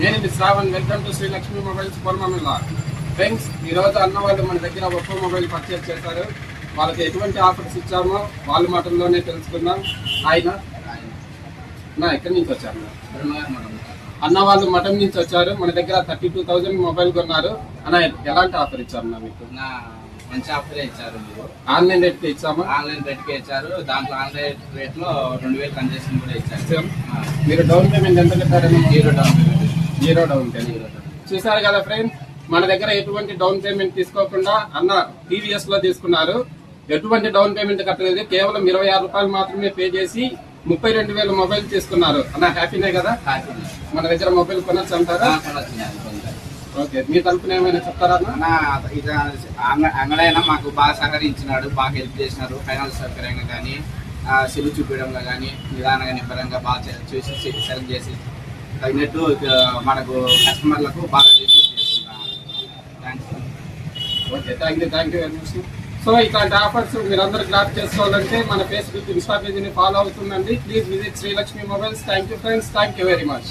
నేను మీ Shravan. Welcome to Srilakshmi mobiles Polamamilla. Friends, ఈరోజు అన్న వాళ్ళు మన దగ్గర ఒప్పో మొబైల్ పర్చేజ్ చేశారు. వాళ్ళకి ఎటువంటి ఆఫర్స్ ఇచ్చామో వాళ్ళ మాటల్లోనే తెలుసుకుందాం. ఆయన ఎక్కడి నుంచి వచ్చారు? అన్న వాళ్ళు మఠం నుంచి వచ్చారు. మన దగ్గర 32,000 మొబైల్ కొన్నారు. అన్న ఎలాంటి ఆఫర్ ఇచ్చారు మీకు? మంచి ఆఫర్ ఇచ్చారు. ఆన్లైన్ రేట్ ఇచ్చాము. ఆన్లైన్ రేట్ కి ఇచ్చారు. దాంట్లో ఆన్లైన్ రేట్ లో 2,000 కన్సెషన్ కూడా ఇచ్చారు. మీరు డౌన్ పేమెంట్ ఎంత పెట్టారని? 0 డౌన్ పేమెంట్. 0 down payment. చూసారు కదా ఫ్రెండ్స్, మన దగ్గర ఎటువంటి డౌన్ పేమెంట్ తీసుకోకుండా అన్న టీవీఎస్ లో తీసుకున్నారు. ఎటువంటి డౌన్ పేమెంట్ కట్టలేదు. కేవలం 26 రూపాయలు మాత్రమే పే చేసి 32,000 మొబైల్ తీసుకున్నారు. అన్న హ్యాపీనే కదా? మన దగ్గర మొబైల్ కొనొచ్చు అంటారా? ఓకే, మీ తరఫున ఏమైనా చెప్తారా? అంగడైనా మాకు బాగా సహకరించినాడు, బాగా హెల్ప్ చేసినారు. ఫైనాన్స్ సౌకర్యంగా కానీ, సెల్ చూపించడంలో కానీ, నిదానంగా నిబ్బరంగా బాగా చూసి సెలెక్ట్ చేసి తగినట్టు మనకు కస్టమర్లకు బాగా రిసీవ్ చేసుకుంటాం. Okay, thank you very much. So ఇట్లాంటి ఆఫర్స్ మీరందరూ గ్రాప్ చేసుకోవాలంటే మన ఫేస్బుక్, ఇన్స్టా పేజీని ఫాలో అవుతుందండి. Please visit Srilakshmi mobiles. Thank you friends, thank you very much.